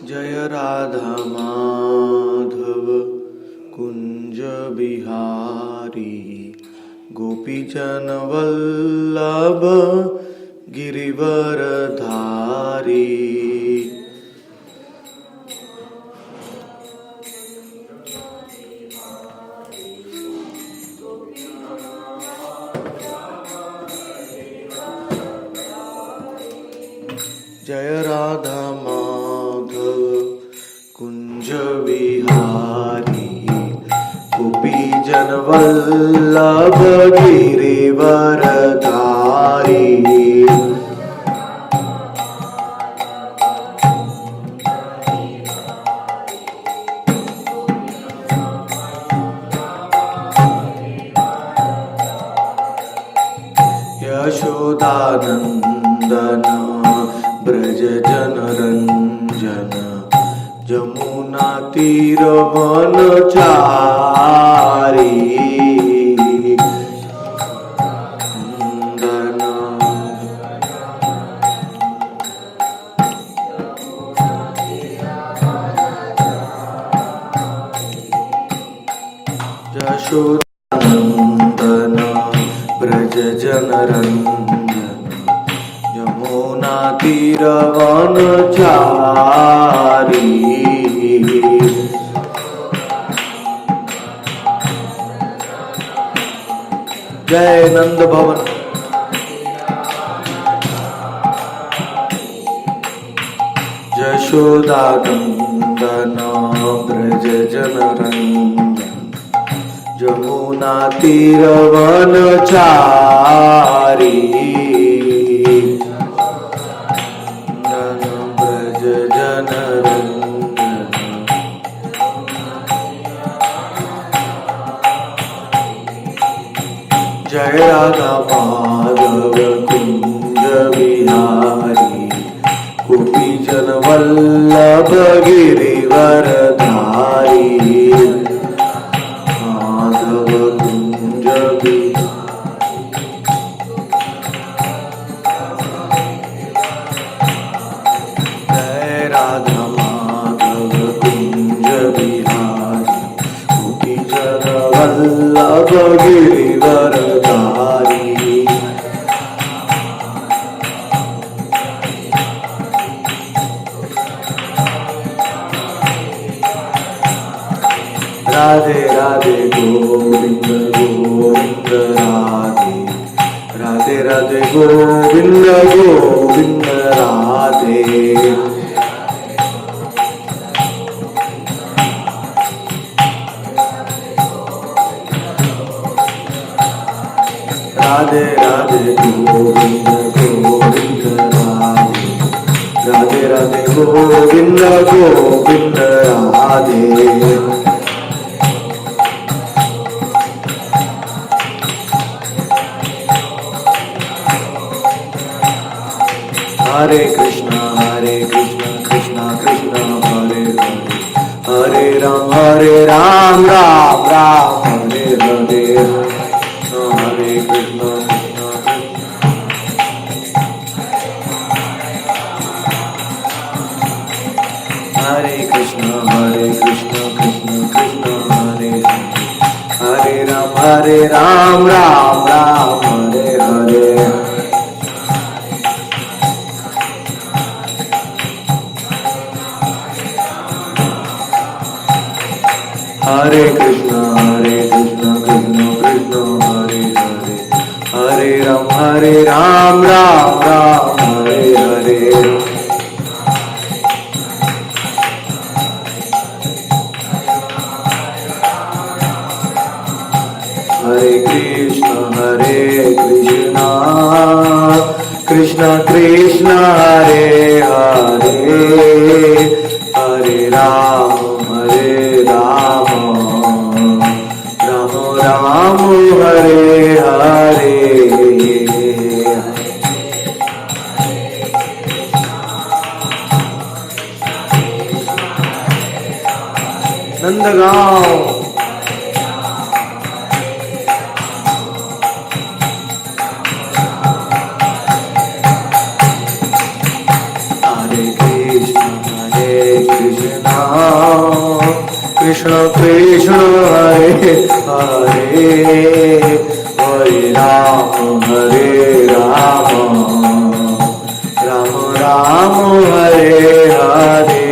जय राधा माधव कुंज बिहारी गोपीजन वल्लभ गिरिवरधारी। जय राधा माधव कुंज बिहारी गोपीजन वल्लभ गिरिवरधारी। यशोदानंदन ब्रज जनरंजन जमुना तीर वनचारी। यशोदानंदन ब्रज जनरंजन जमुना तीर वनचारी। जय नंद भवन। यशोदानंदन ब्रज जनरंजन जमुना तीर वनचारी। ब्रज जनरंजन जय राधा माधव कुंज बिहारी गोपीजन वल्लभ गिरिवरधारी। माधव कुंज जय राधा माधव कुंज बिहारी गोपीजन वल्लभ गिरिवरधारी। राधे राधे गोविंद गोविंद राधे राधे राधे गोविंद गोविंद राधे। राधे राधे गोविंद गोविंद राधे राधे राधे गोविंद गोविंद राधे। हरे कृष्णा कृष्णा कृष्णा हरे हरे हरे राम राम राम हरे हरे। हरे कृष्णा कृष्णा हरे कृष्णा कृष्णा कृष्णा हरे हरे हरे राम राम हरे हरे। हरे कृष्णा कृष्णा कृष्णा हरे हरे हरे राम राम हरे हरे। हरे कृष्णा कृष्णा कृष्णा हरे हरे हरे राम राम राम हरे हरे। नंदगांव हरे Krishna, Krishna Krishna Hare Hare, Hare Rama Hare Rama, Rama Rama Hare Hare.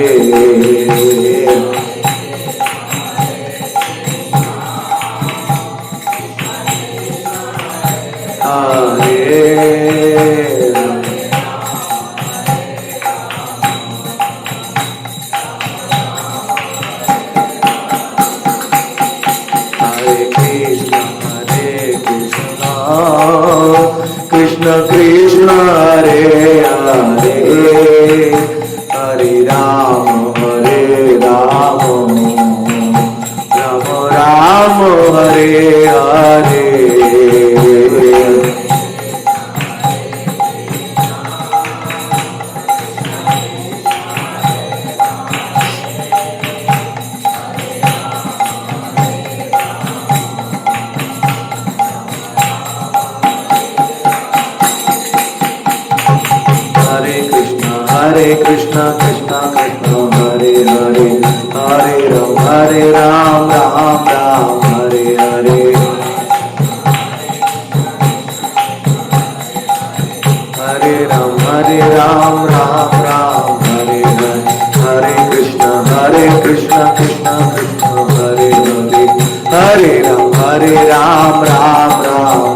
Krishna Krishna Hare Hare, Hare Rama Hare Rama, Rama Rama Hare Hare. Hare Krishna Krishna Krishna Hare Hare, Hare Ram Ram Ram Hare Hare, Hare Ram Ram Ram Hare Hare, Hare Krishna Krishna Krishna Hare Hare, Hare Ram Ram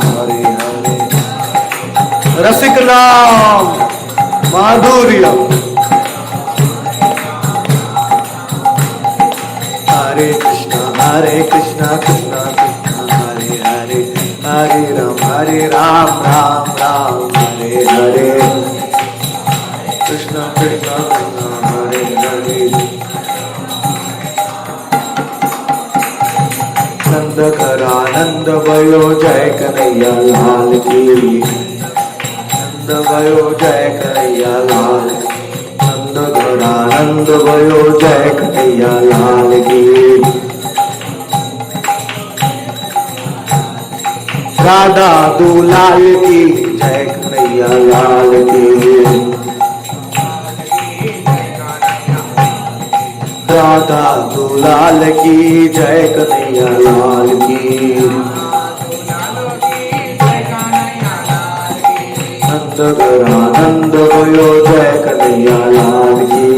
Hare Hare. रसिक नाम माधुर्य। Hare Krishna Krishna Krishna Hare Hare, Hare Ram Ram Hare Hare, Krishna Krishna Hare Hare. नंद करा नंद भयो जय कन्हैया लाल की, नंद भयो जय कन्हैया लाल, नंद घरा नंद भयो जय कन्हैया लाल की, राधा दुलाल की जय कन्हैया लाल की, राधा दुलाल की जय कन्हैया लाल की, नंद घरा नंद भयो जय कन्हैया लाल की,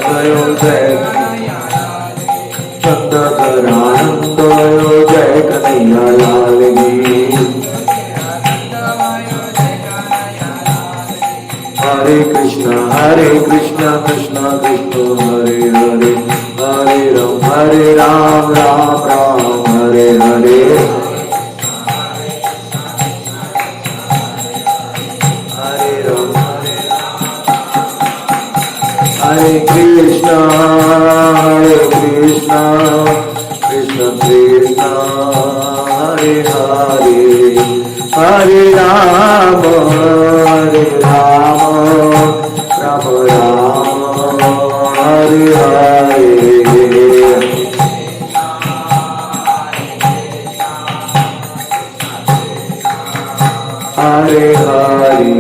भयो जय नंद घरा नंद भयो जय कन्हैया लाल की। Hare Krishna Krishna Krishna Hare Hare, Hare Ram Ram Hare Hare, Hare Ram Hare Krishna Krishna Krishna Hare Hare, Hare Ram Ram Hare Hare. Hare Hare.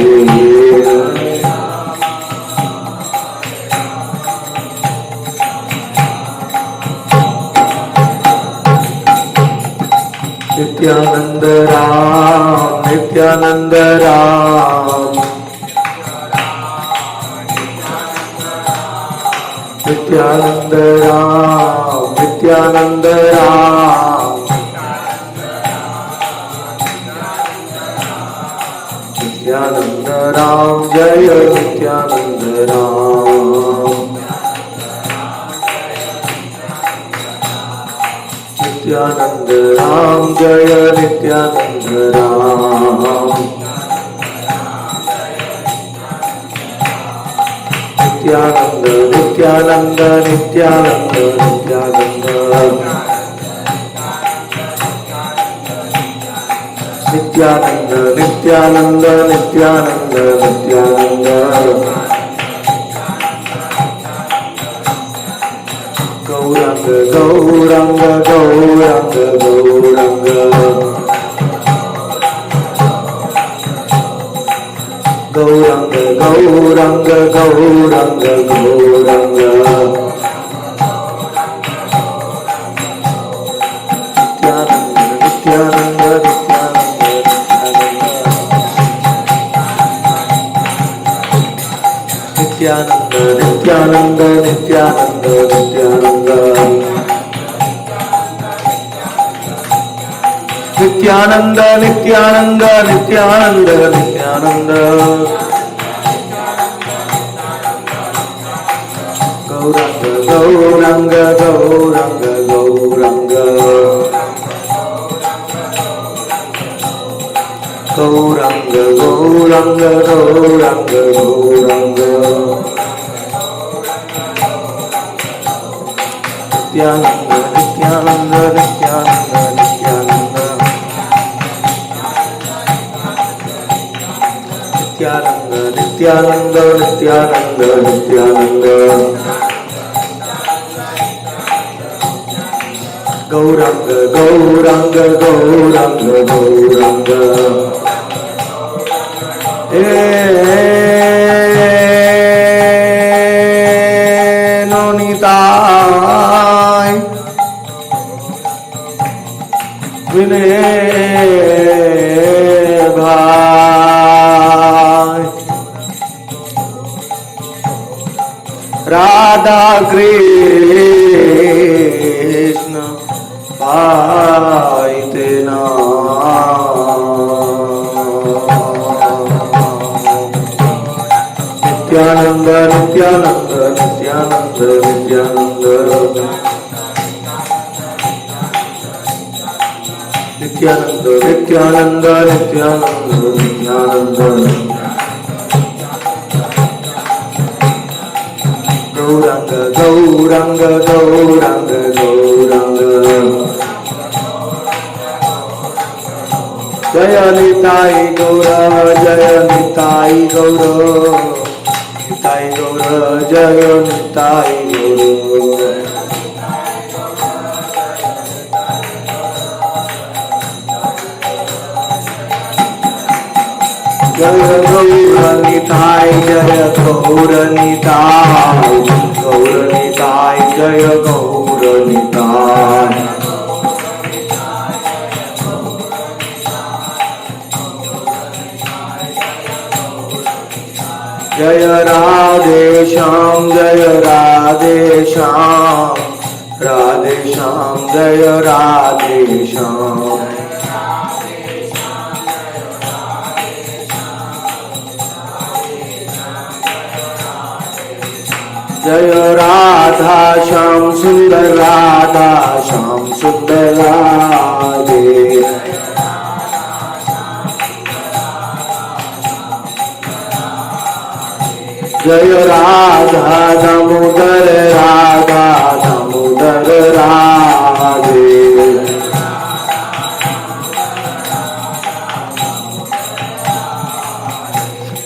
Nityanand Ram, Nityanand Ram, Nityanand Ram, Nityanand Ram, Nityanand Ram, Jaya Nityanand Ram, Nityanand Ram, Jaya Nityanand Ram, Nityananda, Nityananda, Nityananda, Nityananda, Nityananda, Nityananda, Nityananda, Gauranga, Gauranga, Gauranga, Gauranga, Gauranga, Gauranga, Gauranga, Gauranga. Nityananda, Nityananda, Nityananda, Nityananda, Nityananda. Nityananda, Nityananda, Nityananda, Nityananda. Gauranga, Gauranga, Gauranga, Gauranga. Gauranga, Gauranga, Gauranga, Gauranga. Nityananda, Nityananda, Nityananda, Nityananda. Nityananda, Nityananda, Nityananda, Nityananda. Gauranga, Gauranga, Gauranga, Gauranga. No nitai Vinay bhai Radha Krishna bhai tena Nityananda, Nityananda, Nityananda, Nityananda. Nityananda, Nityananda, Nityananda, Nityananda. Gauranga, Gauranga, Gauranga, Gauranga. Jaya Nitai Gaura, Jaya Nitai Gaura. Nitai Gaura, Jaya Nitai Gaura. Jaya Gaura Nitai, Jaya Gaura Nitai, Gaura Nitai, Jaya Gaura Nitai. Jaya Radhe Shyam, Jaya Radhe Shyam, Radhe Shyam, Jaya Radhe Shyam. Jaya Radha Shyam, Sundar Radha Shyam, Sundar Radhe. Jaya Radha Damodar Radha Damodar Radhe.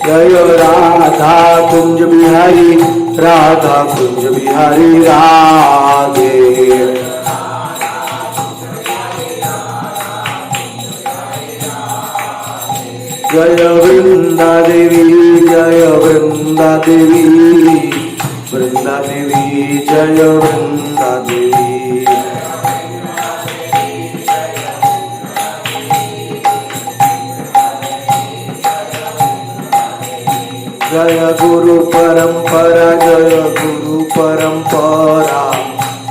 Jaya Radha Kunj Bihari Radha Kunj Bihari Radhe. Jaya Vrinda Devi, Jaya Vrinda Devi, Vrinda Devi, Jaya Vrinda Devi. Jaya Guru Parampara, Jaya Guru Parampara,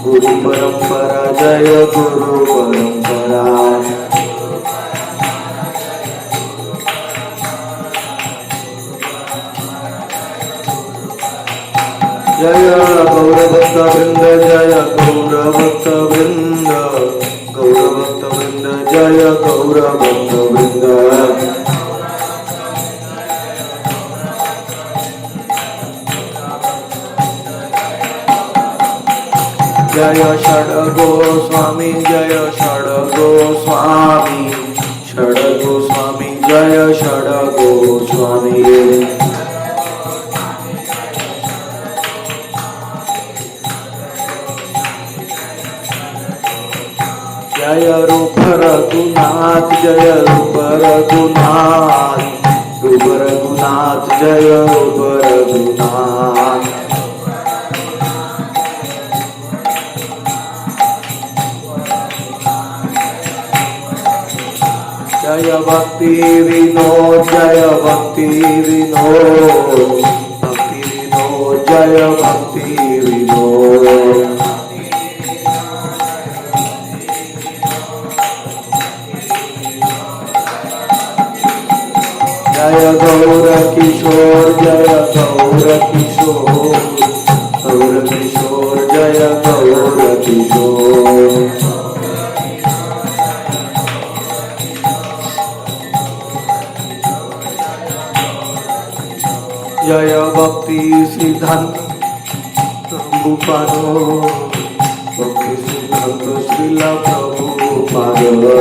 Guru Parampara, Jaya Guru Parampara. Jaya Gaura Bhakta Vrinda, Jaya Gaura Bhakta Vrinda, Gaura Bhakta Vrinda, Jaya Gaura Bhakta Vrinda. Jaya Shada Goswami, Jaya Shada Goswami, Shada Goswami, Jaya Shada Goswami. Jaya Rupa Raghunath, Jaya Rupa Raghunath, रूप रघुनाथ जय रूप रघुनाथ जय भक्ति विनोद जय भक्ति विनोद भक्ति विनोद जय भक्ति विनोद जय गौर किशोर जय गौर किशोर गौर किशोर जय गौर किशोर जय भक्ति सिद्धांत प्रभुपादो भक्ति सिद्धांत श्रीला प्रभुपादो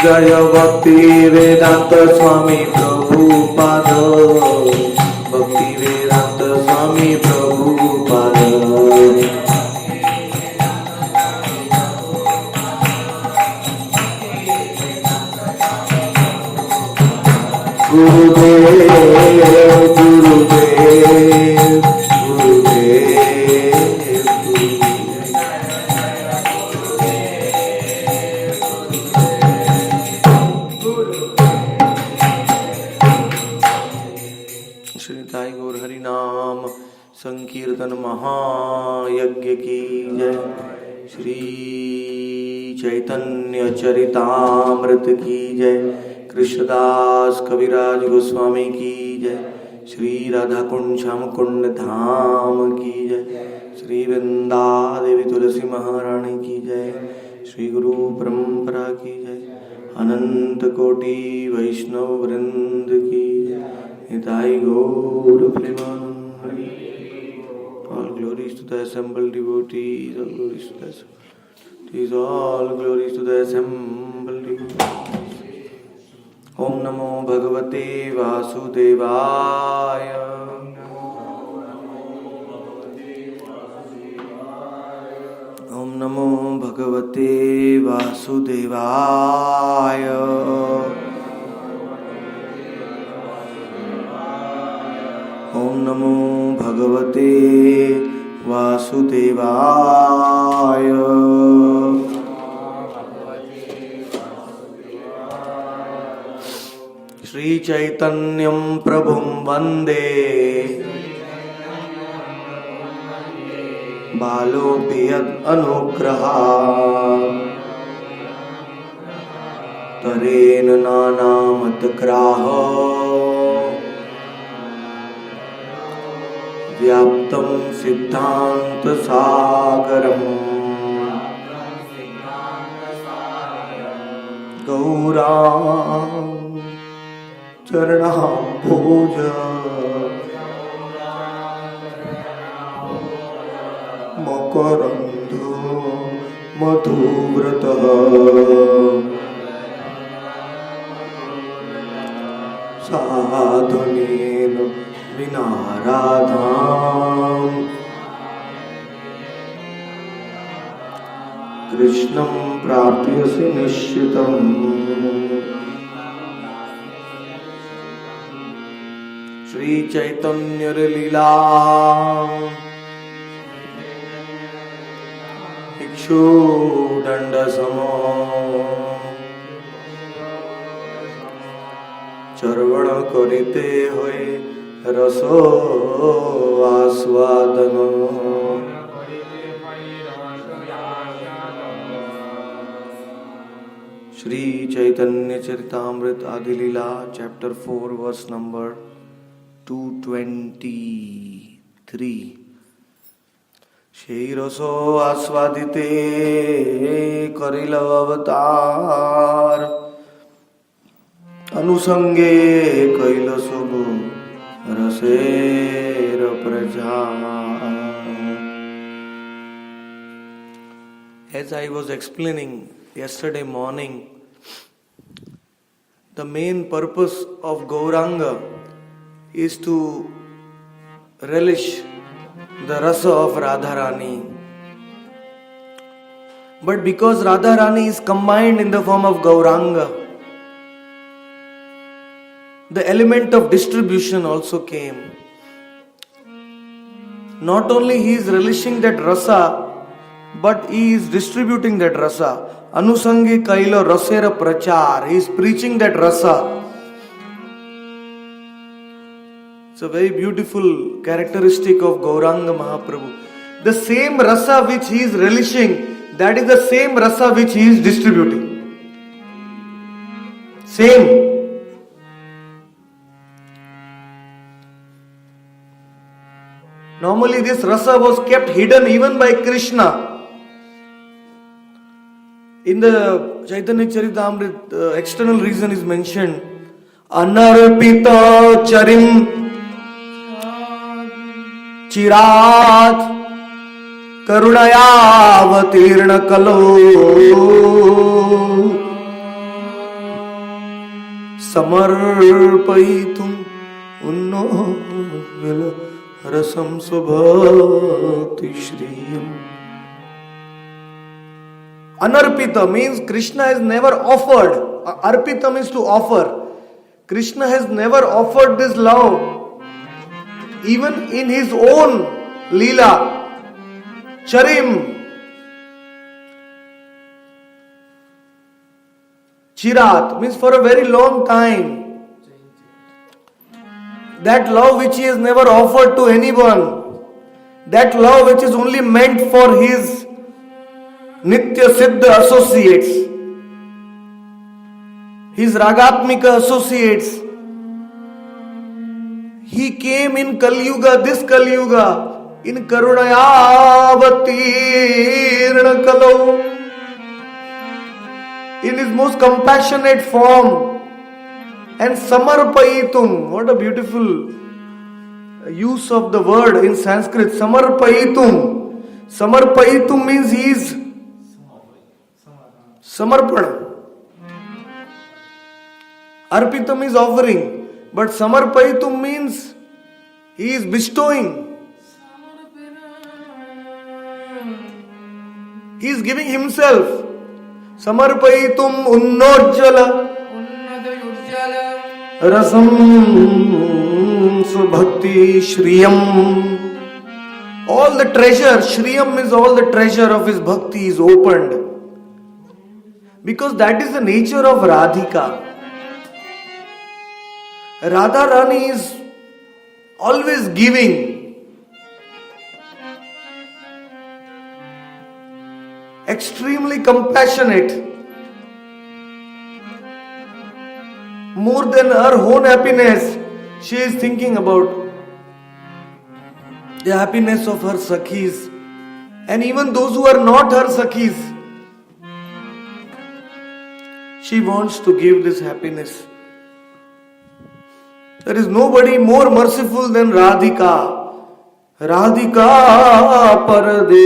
जय भक्ति वेदांत स्वामी प्रभुपाद भक्ति वेदांत स्वामी प्रभुपाद गुरुदेव गुरुदेव गुरुदेव श्रीताई गौर हरि नाम संकीर्तन महायज्ञ की जय। श्री चैतन्य चरितामृत की जय। कृष्णदास कविराज गोस्वामी की जय। श्री राधा कुंड श्याम कुंड धाम की जय। श्री वृंदा देवी तुलसी महारानी की जय। श्री गुरु परंपरा की जय। अनंत कोटि वैष्णव वृंद की जय। निताई गौर Premanand. All glories to the assembled devotees. All glories to the assembled. All glories to the assembled devotees. Om Namo Bhagavate Vasudevaya. Om Namo Bhagavate Vasudevaya. Om Namo Bhagavate Vasudevaya. Shri Chaitanyam Prabhum Vande Balopiyat Anugraha Tarena Nanamat Graha व्याप्तं सिद्धांत सागरं गौरां चरणाम्भोज मकरन्धो मधुव्रतः साधनेन विना राधां कृष्णं प्राप्यसि निश्चितम्। श्री चैतन्य लीला इक्षुदंड समो चरवण करिते होय रसो आस्वादन। श्री चैतन्य चरितामृत आदि लीला चैप्टर 4 वर्स नंबर 223। সেই রস आस्वादिते करिल अवतार अनुसंगे कैल सबु रसेर प्रचार। As I was explaining yesterday morning, the main purpose of Gauranga is to relish the rasa of Radharani. But because Radharani is combined in the form of Gauranga, the element of distribution also came. Not only he is relishing that rasa, but he is distributing that rasa. Anusangi kailo rasera prachar. He is preaching that rasa. It's a very beautiful characteristic of Gauranga Mahaprabhu. The same rasa which he is relishing, that is the same rasa which he is distributing. Same. Normally this rasa was kept hidden even by Krishna. In the Chaitanya Charitamrita, external reason is mentioned. Anarpita charim chirat karunayavatirna kalo samarpaitum unno rasam subhati shriyam. Anarpita means Krishna has never offered. Arpita means to offer. Krishna has never offered this love. Even in his own Leela. Charim. Chirat means for a very long time. That love which he has never offered to anyone. That love which is only meant for his Nitya Siddha associates, his Ragatmika associates. He came in Kaliyuga, this Kaliyuga, in Karunayavatirna Kalo, in his most compassionate form, and Samarpaitum. What a beautiful use of the word in Sanskrit, Samarpaitum. Samarpaitum means he is Samarpana. Arpitam is offering, but Samarpaitum means he is bestowing. He is giving himself. Samarpaitum unnojjala rasam subhakti shriyam. All the treasure, shriyam is all the treasure of his bhakti is opened. Because that is the nature of Radhika. Radharani is always giving. Extremely compassionate. More than her own happiness, she is thinking about the happiness of her sakhis. And even those who are not her sakhis, she wants to give this happiness. There is nobody more merciful than Radhika. Radhika Paradevata.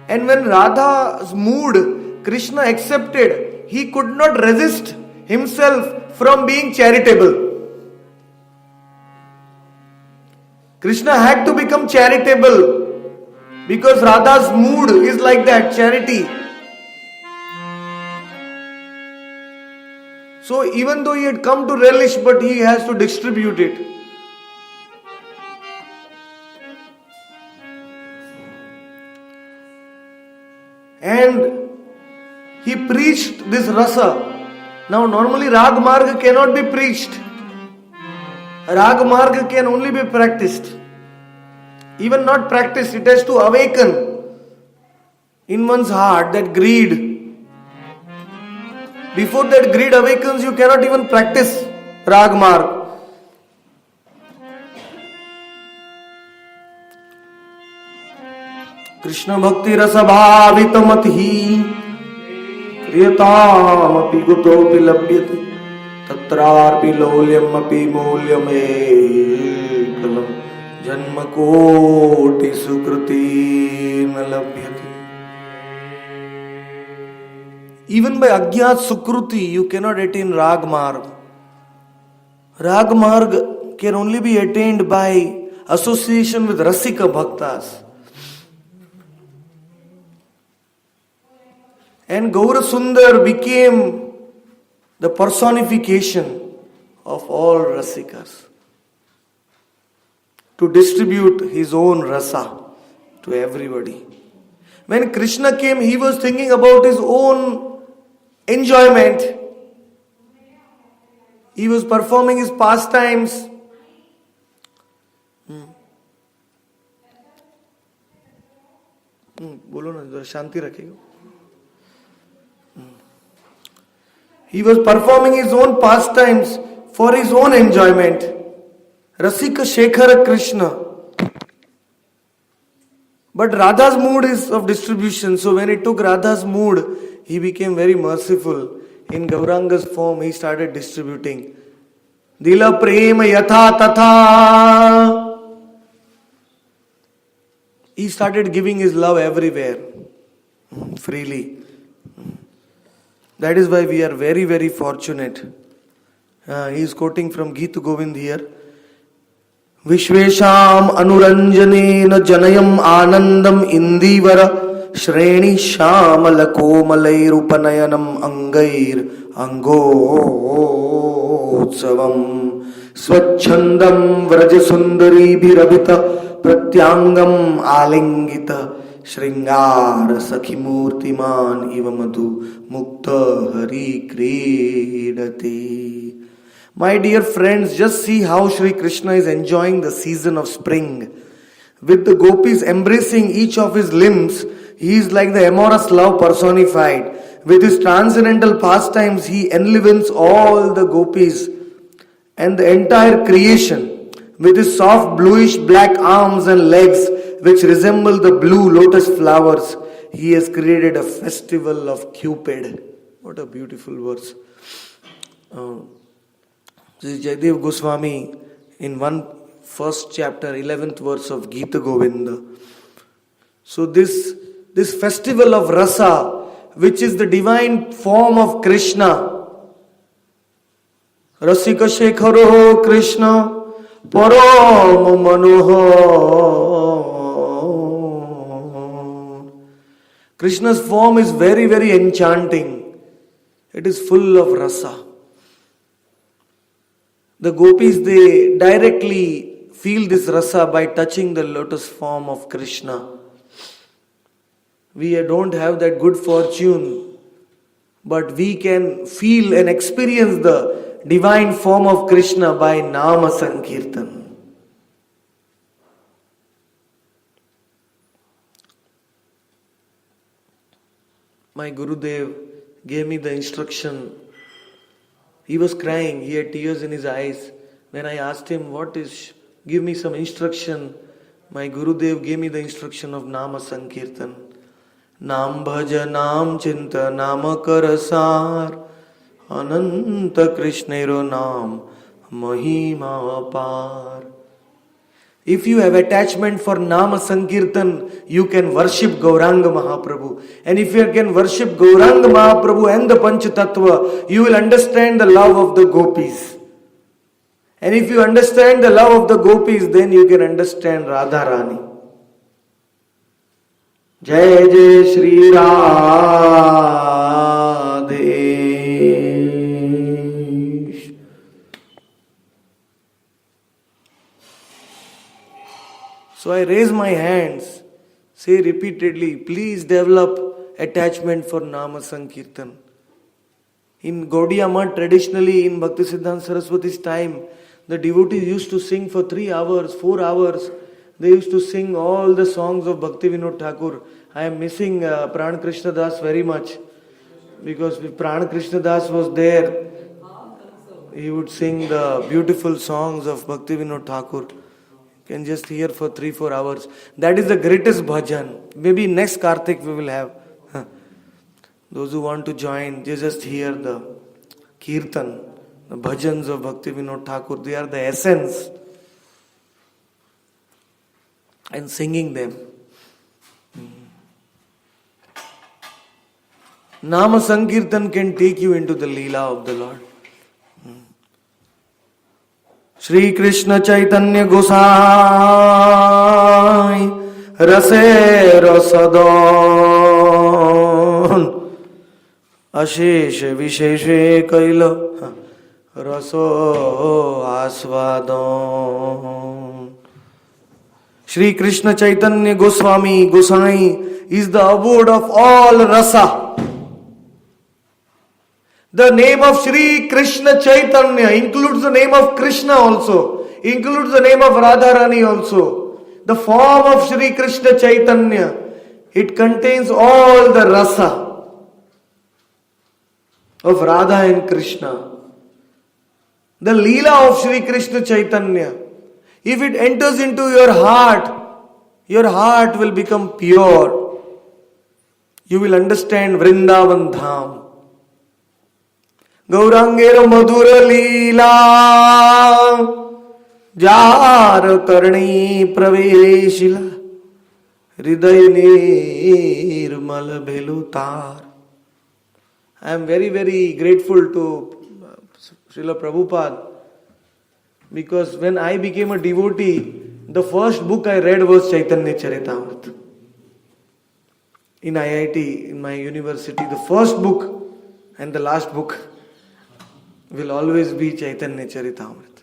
And when Radha's mood Krishna accepted, he could not resist himself from being charitable. Krishna had to become charitable because Radha's mood is like that, charity. So even though he had come to relish, but he has to distribute it. And he preached this rasa. Now normally Rag Marga cannot be preached. Rag Marga can only be practiced. Even not practiced, it has to awaken in one's heart that greed. Before that greed awakens, you cannot even practice Rag Marg. Krishna Bhakti Rasa Bhavitamati Kriyatam api gutopi labhyati Tatrarpi lolyam api molyam ekalam Janma koti sukriti na labhyati. Even by Agyat Sukruti, you cannot attain Rag Marg. Rag Marg can only be attained by association with Rasika Bhaktas. And Gaura Sundar became the personification of all Rasikas to distribute his own rasa to everybody. When Krishna came, he was thinking about his own enjoyment. He was performing his pastimes. बोलो ना जरा शांति रखिएगा. He was performing his own pastimes for his own enjoyment. Rasika Shekhara Krishna. But Radha's mood is of distribution. So when he took Radha's mood, he became very merciful. In Gauranga's form, he started distributing. Dila prema yatha tatha. He started giving his love everywhere, freely. That is why we are very, very fortunate. He is quoting from Geet Govind here. Vishvesham anuranjanena janayam anandam indivara shreni shamala komalair upanayanam angair angotsavam swachandam vrajasundari bhirabhita pratyangam alingita Shringar Sakhi Murtiman Iva Madhu Mukta Hari Kridati. My dear friends, just see how Shri Krishna is enjoying the season of spring. With the gopis embracing each of his limbs, he is like the amorous love personified. With his transcendental pastimes, he enlivens all the gopis and the entire creation. With his soft bluish black arms and legs, which resemble the blue lotus flowers, he has created a festival of Cupid. What a beautiful verse. This is Jaidev Goswami in first chapter, 11th verse of Gita Govinda. So this festival of rasa, which is the divine form of Krishna, Rasika Shekharo Krishna, Param Manohar. Krishna's form is very, very enchanting. It is full of rasa. The gopis, they directly feel this rasa by touching the lotus form of Krishna. We don't have that good fortune, but we can feel and experience the divine form of Krishna by Nama Sankirtan. My Gurudev gave me the instruction. He was crying, he had tears in his eyes. When I asked him, give me some instruction. My Gurudev gave me the instruction of Nama Sankirtan. Nam bhaja nam chinta nama karasar ananta krishnero nam mahima apar. If you have attachment for Nama Sankirtan, you can worship Gauranga Mahaprabhu. And if you can worship Gauranga Mahaprabhu and the Panch Tattva, you will understand the love of the gopis. And if you understand the love of the gopis, then you can understand Radharani. Jai Jai Shri Radhe. So I raise my hands, say repeatedly, please develop attachment for Nama Sankirtan. In Gaudiya Math, traditionally in Bhaktisiddhanta Saraswati's time, the devotees used to sing for 3 hours, 4 hours. They used to sing all the songs of Bhakti Vinod Thakur. I am missing Pran Krishna Das very much. Because if Pran Krishna Das was there, he would sing the beautiful songs of Bhakti Vinod Thakur. You can just hear for 3-4 hours. That is the greatest bhajan. Maybe next Kartik we will have. Those who want to join, they just hear the kirtan, the bhajans of Bhakti Vinod Thakur. They are the essence. And singing them. Nama Sankirtan can take you into the Leela of the Lord. Shri Krishna Chaitanya Gosai Rase Rasadon Asheshe Visheshe Kaila Raso Asvadon. Shri Krishna Chaitanya Goswami Gosai is the abode of all rasa. The name of Shri Krishna Chaitanya includes the name of Krishna also, includes the name of Radharani also. The form of Shri Krishna Chaitanya, it contains all the rasa of Radha and Krishna. The Leela of Shri Krishna Chaitanya, if it enters into your heart will become pure. You will understand Vrindavan Dham. Gaurangera Madhura Leela Jar Karni Praveshila Hriday Nirmal Belutar. I am very, very grateful to Srila Prabhupada, because when I became a devotee, the first book I read was Chaitanya Charitamrita. In IIT, in my university, the first book and the last book will always be Chaitanya Charitamrita.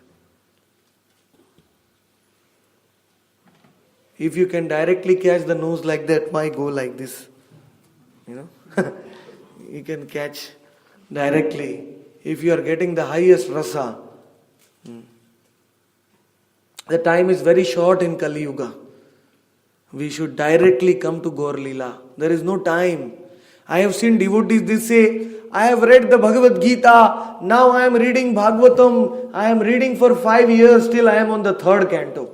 If you can directly catch the nose like that, why go like this? You know, you can catch directly. If you are getting the highest rasa, the time is very short in Kaliyuga. We should directly come to Gaur Leela. There is no time. I have seen devotees, they say, I have read the Bhagavad Gita, now I am reading Bhagavatam, I am reading for 5 years, still I am on the 3rd canto.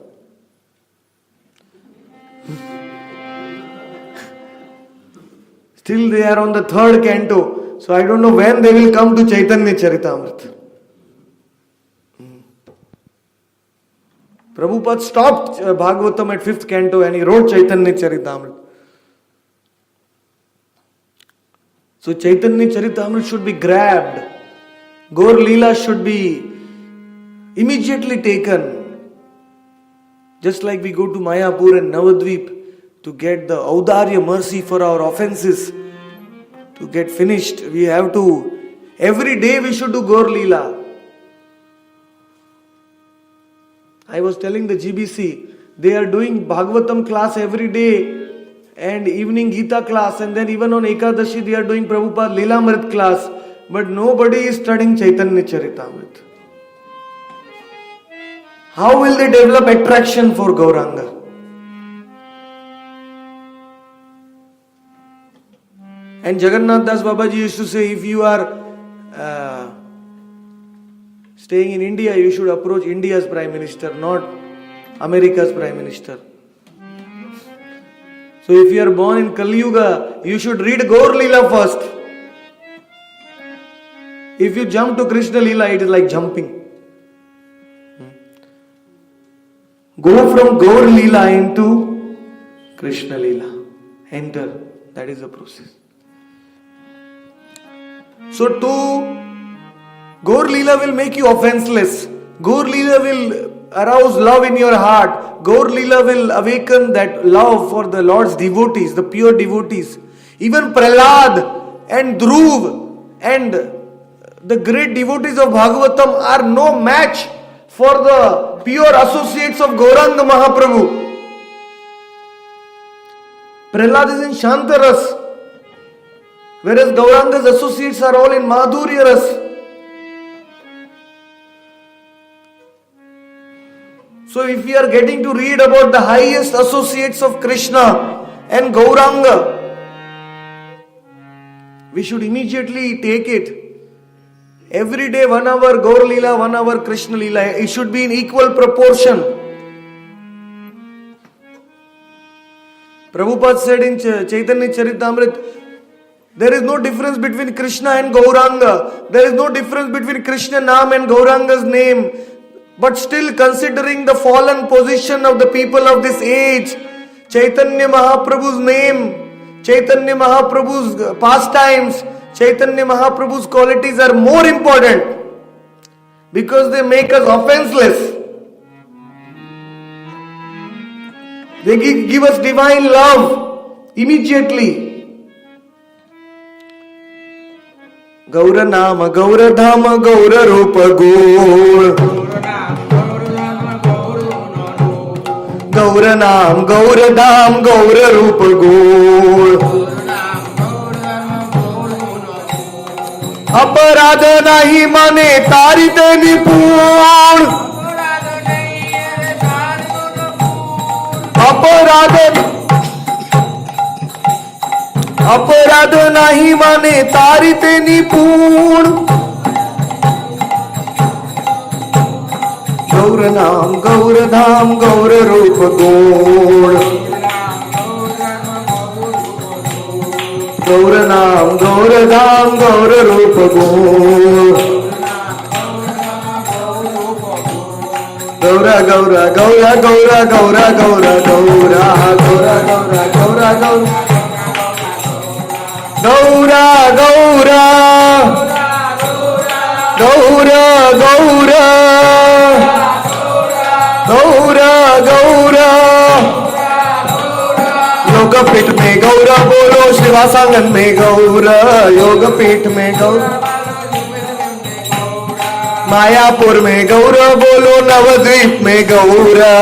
Still they are on the 3rd canto, so I don't know when they will come to Chaitanya Charitamrita. Prabhupada stopped Bhagavatam at 5th canto and he wrote Chaitanya Charitamrita. So Chaitanya Charitamrita should be grabbed. Gaur Leela should be immediately taken. Just like we go to Mayapur and Navadvip to get the Audarya mercy for our offenses, to get finished, we have to, every day we should do Gaur Leela. I was telling the GBC, they are doing Bhagavatam class every day and evening Gita class, and then even on Ekadashi they are doing Prabhupada Leelamrit class, but nobody is studying Chaitanya Charitamrita. How will they develop attraction for Gauranga? And Jagannath Das Babaji used to say, if you are staying in India, you should approach India's Prime Minister, not America's Prime Minister. So if you are born in Kaliyuga, you should read Gaur Leela first. If you jump to Krishna Leela, it is like jumping. Go from Gaur Leela into Krishna Leela. Enter. That is the process. So Gaur Leela will make you offenseless. Gaur Leela will arouse love in your heart. Gaur Leela will awaken that love for the Lord's devotees, the pure devotees. Even Prahlad and Dhruv and the great devotees of Bhagavatam are no match for the pure associates of Gauranga Mahaprabhu. Prahlad is in Shantaras, whereas Gauranga's associates are all in Madhurya Ras. So if we are getting to read about the highest associates of Krishna and Gauranga, we should immediately take it. Every day 1 hour Gaur Leela, 1 hour Krishna Leela. It should be in equal proportion. Prabhupada said in Chaitanya Charitamrita, there is no difference between Krishna and Gauranga. There is no difference between Krishna Naam and Gauranga's name. But still, considering the fallen position of the people of this age, Chaitanya Mahaprabhu's name, Chaitanya Mahaprabhu's pastimes, Chaitanya Mahaprabhu's qualities are more important because they make us offenseless. They give us divine love immediately. Gaura Nama, Gaura Dhama, Gaura Rupa Gaur. Gaura Nam, Gaura Dham, Gaura Rupa Gaur. अपराध नहीं माने तारित निपुण. अपराध नहीं माने तारित निपुण. गौर नाम गौर धाम गौर रूप गौर. गौर नाम गौर धाम गौर रूप गौर. गौरा गौरा गौरा गौरा गौरा गौरा गौरा गौरा गौरा गौरा गौरा गौरा गौरा गौरा गौरा गौरा. योगपीठ में गौरा बोलो, शिवासांगन में गौरा. योगपीठ में गौरा, मायापुर में गौरा बोलो, नवद्वीप में गौरा.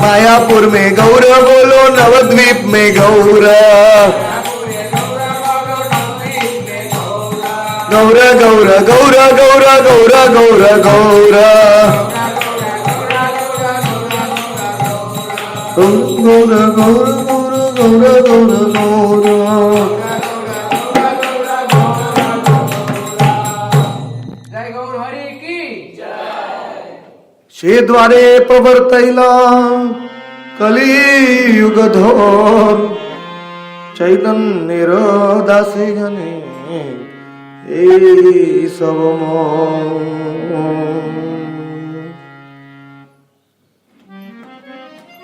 मायापुर में गौरा बोलो, नवद्वीप में गौरा. गौरा गौरा गौरा गौरा गौरा गौरा गौरा. गौरा गौरा गौरा गौरा गौरा गौरा. शेद्वारे प्रवर्तैला कलियुग धोर. चैतन्य दासी जने ए सब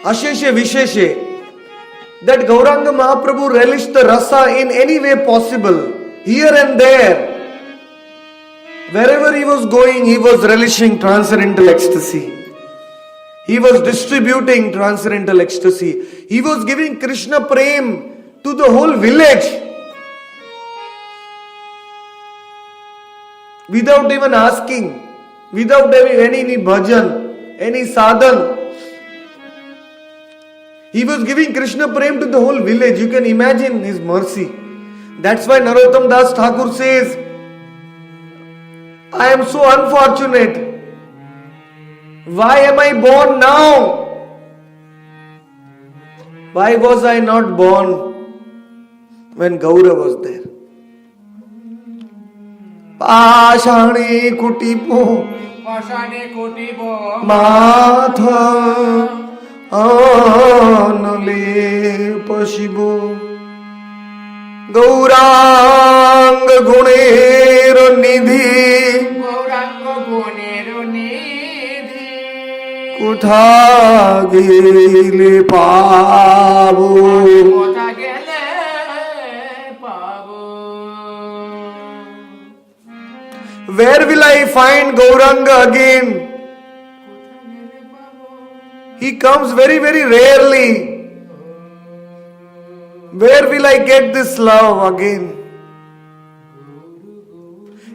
अशेषे विशेषे. That Gauranga Mahaprabhu relished the rasa in any way possible, here and there. Wherever he was going, he was relishing transcendental ecstasy. He was distributing transcendental ecstasy. He was giving Krishna prem to the whole village. Without even asking, without any bhajan, any sadhan. He was giving Krishna prem to the whole village. You can imagine his mercy. That's why Narottam Das Thakur says, I am so unfortunate. Why am I born now? Why was I not born when Gaura was there? Pashane kutipo matha anale pashibo. Gaurang गुणेर निधि कुथा गेले पाबो. Where will I find Gauranga again? He comes very, very rarely. Where will I get this love again?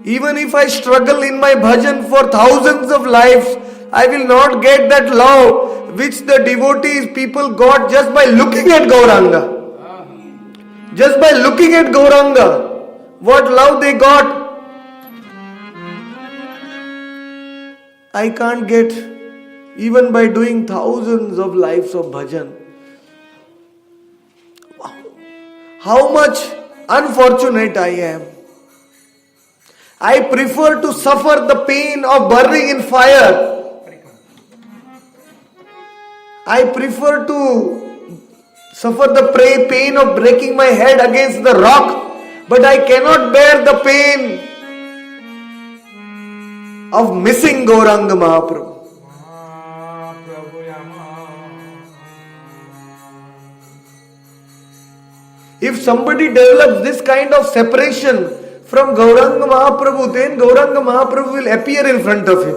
Even if I struggle in my bhajan for thousands of lives, I will not get that love which the devotees, people got just by looking at Gauranga. Just by looking at Gauranga, what love they got, I can't get even by doing thousands of lives of bhajan. How much unfortunate I am. I prefer to suffer the pain of burning in fire. I prefer to suffer the pain of breaking my head against the rock. But I cannot bear the pain of missing Gauranga Mahaprabhu. If somebody develops this kind of separation from Gauranga Mahaprabhu, then Gauranga Mahaprabhu will appear in front of him.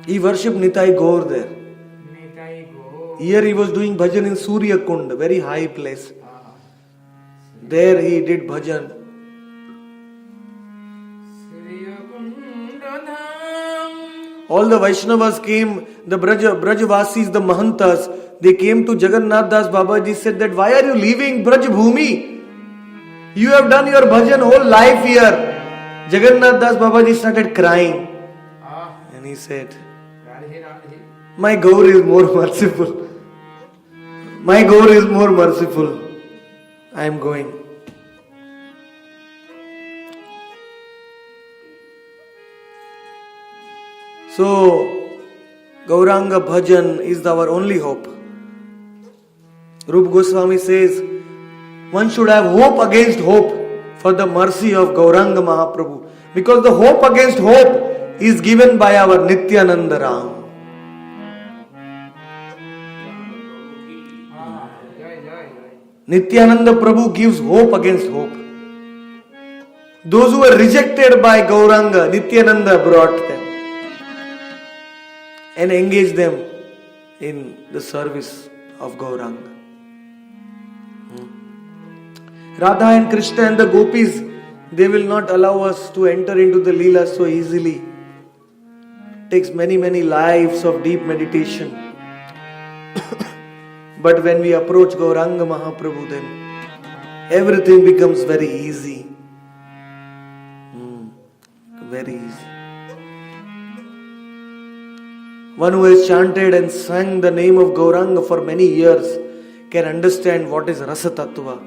He worshipped Nitai Gaur there. Here he was doing bhajan in Surya Kund, very high place. There he did bhajan. All the Vaishnavas came, the Brajvasis, the Mahantas, they came to Jagannath Das Babaji, said that why are you leaving Braj Bhumi? You have done your bhajan whole life here. Jagannath Das Babaji started crying. And he said, my Gaur is more merciful. My Gaur is more merciful. I am going. So, Gauranga Bhajan is our only hope. Rupa Goswami says, one should have hope against hope for the mercy of Gauranga Mahaprabhu. Because the hope against hope is given by our Nityananda Ram. Nityananda Prabhu gives hope against hope. Those who were rejected by Gauranga, Nityananda brought them and engaged them in the service of Gauranga. Radha and Krishna and the gopis, they will not allow us to enter into the Leela so easily. It takes many lives of deep meditation. But when we approach Gauranga Mahaprabhu, then everything becomes very easy. Very easy. One who has chanted and sang the name of Gauranga for many years can understand what is Rasa Tattva,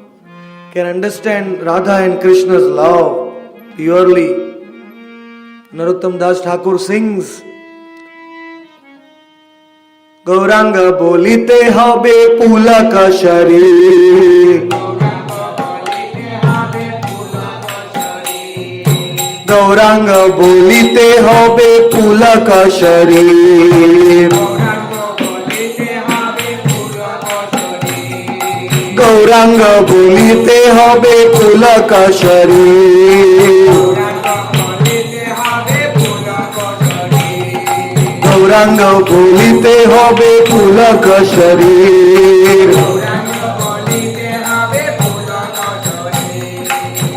can understand Radha and Krishna's love purely. Narottam Das Thakur sings, Gauranga bolite habe pulaka sharir. Gauranga bolite habe pulaka sharir. Gauranga bolite habe pulaka sharir. Gauranga bolite habe pulaka sharir.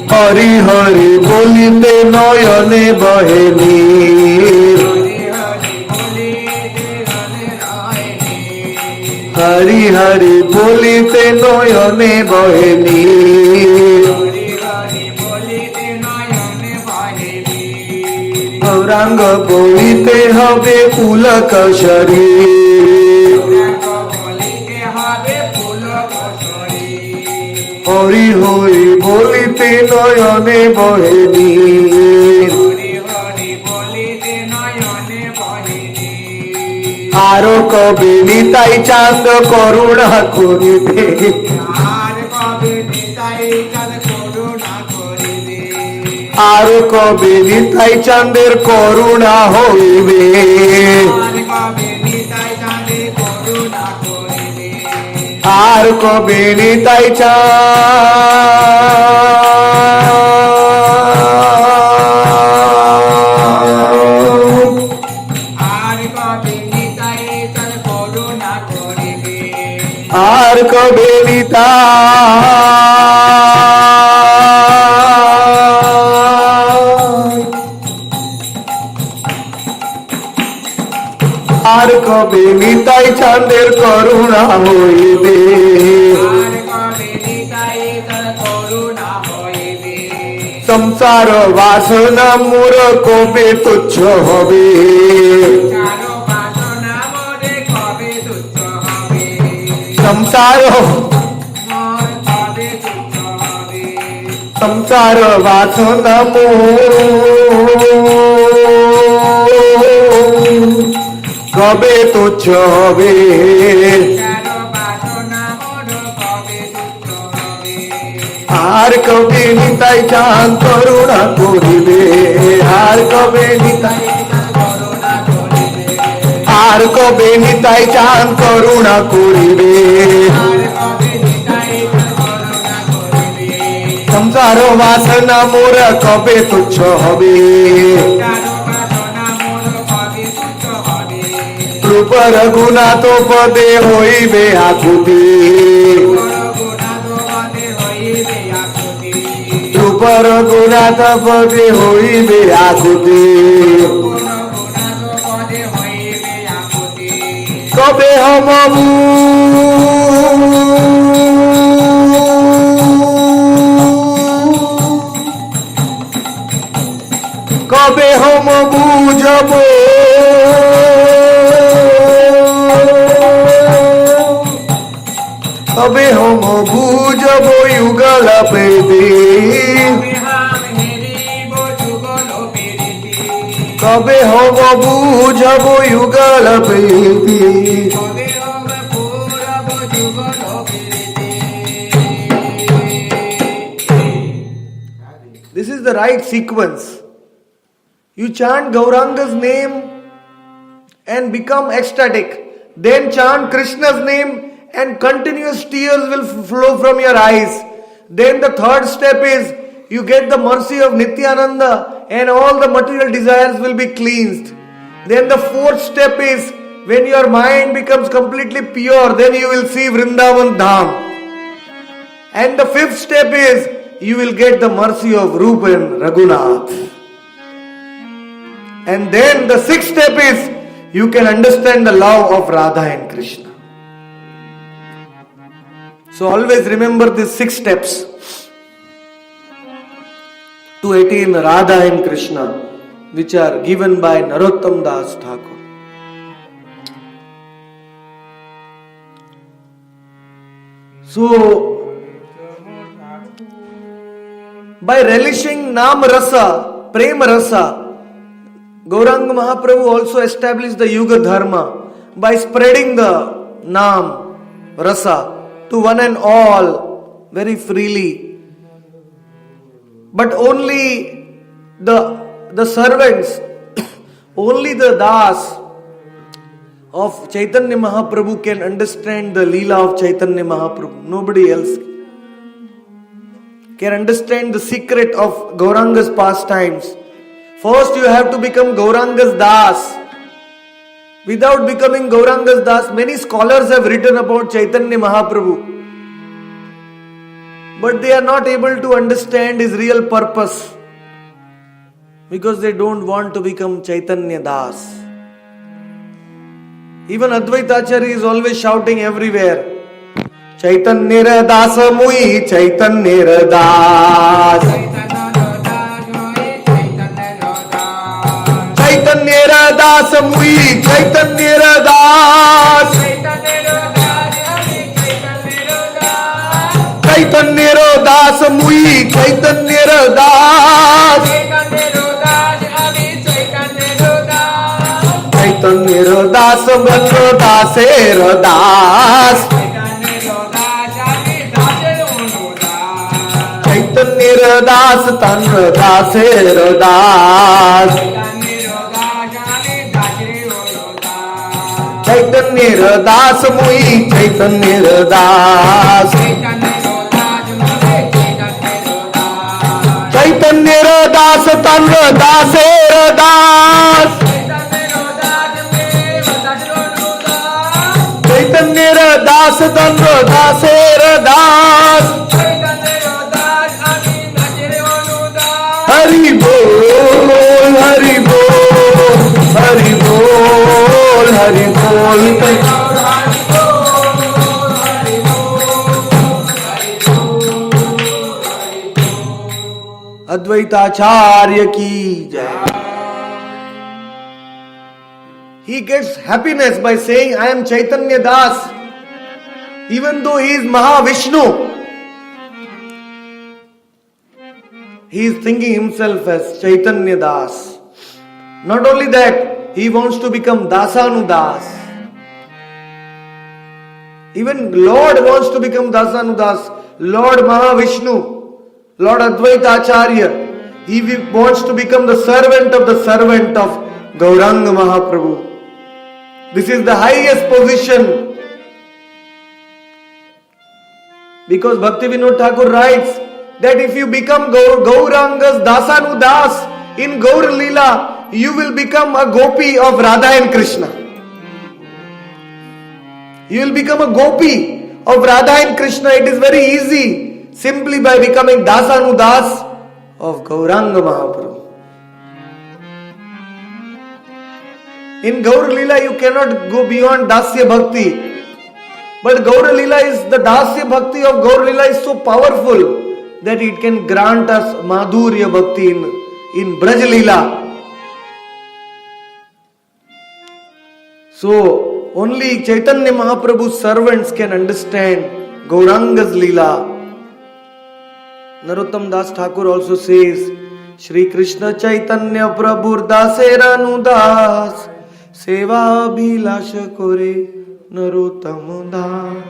Hari Hari bolite noyane bahe neer. Hari Hari bolite noyane bahe neer. Gauranga bolite habe pulaka sharir. Hari Hari bolite noyane bahe neer. Aro kabe nitai chand karuna koribe. Aro kabe nitai chander karuna hoibe. Ar kabe nitai Ar kabe nitai chander karuna hoibe. संसार वासना मोर कबे तुच्छ होबे. संसार वासना कबे तुच्छ होबे. আর কবে নিতাই চাঁদ করুণা করিবে. আর কবে নিতাই চাঁদ করুণা করিবে. সংসার বাসনা মোর কবে তুচ্ছ হবে. রূপ রঘুনাথ পদে হইবে আকুতি, রূপ রঘুনাথ পদে হইবে আকুতি। কবে হম কবে হম বুঝব, কবে হম বুঝব যুগল পেদি, কবে হম বুঝব যুগল পেদি। This is the right sequence. You chant Gauranga's name and become ecstatic. Then chant Krishna's name and continuous tears will flow from your eyes. Then the third step is you get the mercy of Nityananda and all the material desires will be cleansed. Then the fourth step is when your mind becomes completely pure, then you will see Vrindavan Dham. And the fifth step is you will get the mercy of Rupa and Raghunath. And then the sixth step is you can understand the love of Radha and Krishna. So always remember these 6 steps to attain Radha and Krishna, which are given by Narottam Das Thakur. So by relishing Nam Rasa, Prem Rasa, Gauranga Mahaprabhu also established the Yuga Dharma by spreading the Nam Rasa to one and all very freely. But only the servants, only the Das of Chaitanya Mahaprabhu can understand the Leela of Chaitanya Mahaprabhu. Nobody else can understand the secret of Gauranga's pastimes. First you have to become Gauranga's Das. Without becoming Gauranga's Das, many scholars have written about Chaitanya Mahaprabhu, but they are not able to understand his real purpose because they don't want to become Chaitanya Das. Even Advaita Acharya is always shouting everywhere, Chaitanya Das Mui, Chaitanya Das, Chaitanya Das Mui, Chaitanya Das, Chaitanya Das Mui, Chaitanya Das, Chaitanya Das Bhakra Daser Das, Chaitanya Das Tanra Daser Das, Chaitanya Das Mui, Chaitanya Das, Chaitanya Das Tanra Daser Das, Chaitanya Das Tanra Daser Das, Hari Bol, Hari Bol, Hari Bol, Hari Bol. Advaita Acharya ki jai. He gets happiness by saying, I am Chaitanya Das. Even though he is Mahavishnu, he is thinking himself as Chaitanya Das. Not only that, he wants to become Dasanudas. Even Lord wants to become Dasanudas. Lord Mahavishnu, Lord Advaita Acharya, he wants to become the servant of Gauranga Mahaprabhu. This is the highest position. Because Bhaktivinoda Thakur writes that if you become Gauranga's Dasanudas in Gaur Leela, you will become a gopi of Radha and Krishna. You will become a gopi of Radha and Krishna. It is very easy. Simply by becoming Dasanudas of Gauranga Mahaprabhu. In Gaur Leela you cannot go beyond Dasya Bhakti. But Gaur Leela is, the Dasya Bhakti of Gaur Leela is so powerful that it can grant us Madhurya Bhakti in Braj Leela. So, only Chaitanya Mahaprabhu's servants can understand Gauranga's Leela. Narottam Das Thakur also says, Shri Krishna Chaitanya Prabhur Dasera Nudas Seva Bhilasha Kore Narottam Das.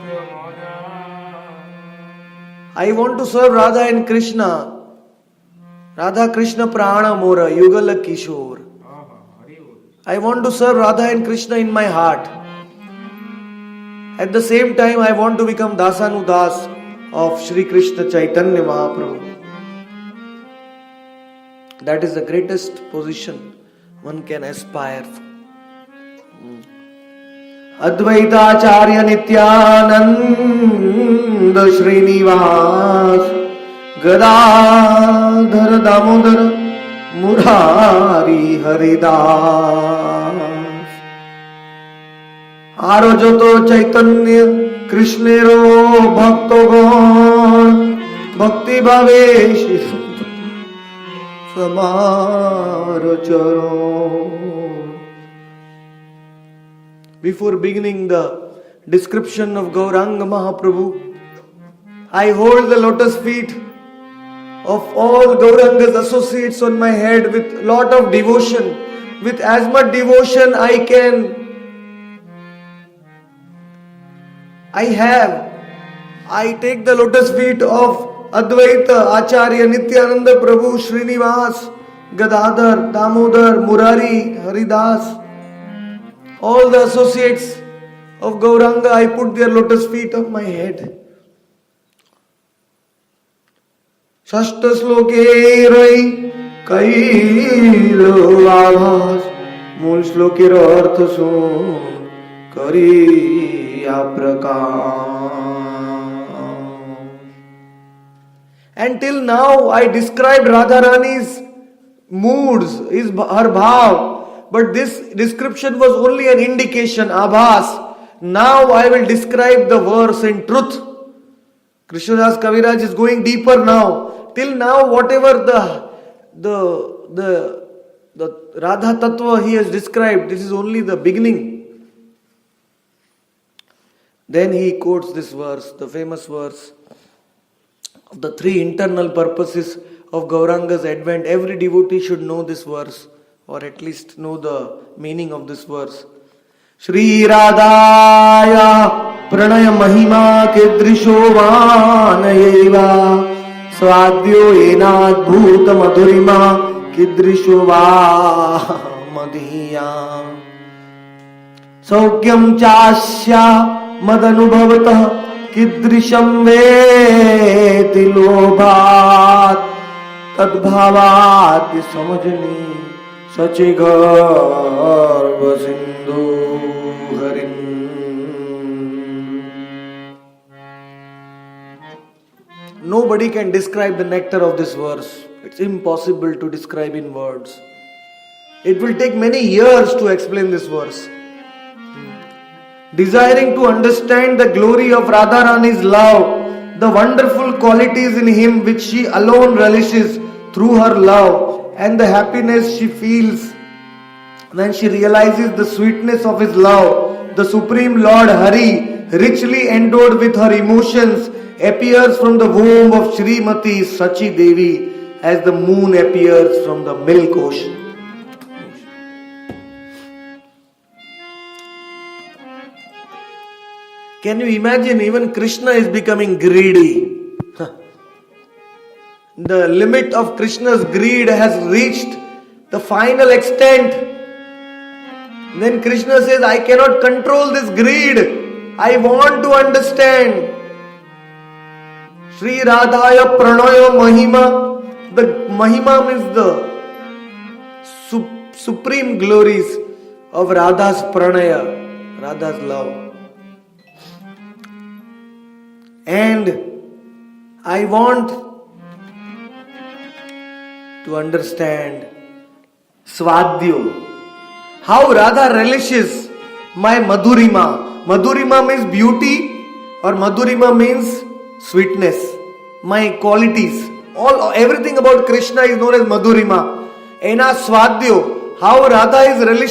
I want to serve Radha and Krishna. Radha Krishna Prana Mora Yugala Kishore. I want to serve Radha and Krishna in my heart. At the same time, I want to become Dasanudas of Shri Krishna Chaitanya Mahaprabhu. That is the greatest position one can aspire for. Advaita Acharya Nityananda Srinivas Gadadhar Damodar Murari Haridas Aro joto Chaitanya Krishnero Bhaktogon Bhakti Bhavesh Samaro Charo. Before beginning the description of Gauranga Mahaprabhu, I hold the lotus feet of all Gauranga's associates on my head with lot of devotion, with as much devotion I have. I take the lotus feet of Advaita Acharya Nityananda Prabhu Srinivas Gadadhar Damodar Murari Haridas, all the associates of Gauranga, I put their lotus feet on my head. Shashta sloke rai kailo avas Mool sloker artha sun kariya prakash. Until now I described Radharani's moods, her bhav, but this description was only an indication, abhas. Now I will describe the verse in truth. Krishnadas Kaviraj is going deeper now. Till now, whatever the Radha Tattva he has described, this is only the beginning. Then he quotes this verse, the famous verse of the three internal purposes of Gauranga's advent. Every devotee should know this verse, or at least know the meaning of this verse. Shri Radhaya Pranaya Mahima Kedrisho Vanayeva Swadyo Enad Bhuta Madhurima Kedrisho Madhiya Saukyam Chasya Madanubhavata Kedrisham Veti Lobhat Tadbhavati Samajani Sachi Garva Sindhu Harin. Nobody can describe the nectar of this verse. It's impossible to describe in words. It will take many years to explain this verse. Desiring to understand the glory of Radharani's love, the wonderful qualities in him which she alone relishes through her love, and the happiness she feels when she realizes the sweetness of his love, the Supreme Lord Hari, richly endowed with her emotions, appears from the womb of Shrimati Sachi Devi as the moon appears from the milk ocean. Can you imagine, even Krishna is becoming greedy? The limit of Krishna's greed has reached the final extent. Then Krishna says, I cannot control this greed. I want to understand. Sri Radhaya Pranaya Mahima. The Mahima means the supreme glories of Radha's Pranaya, Radha's love. And I want to understand Swadhyo. How Radha relishes my Madhurima. Madhurima means beauty or Madhurima means sweetness. My qualities. Everything about Krishna is known as Madhurima. Ena Swadhyo. How Radha is relishing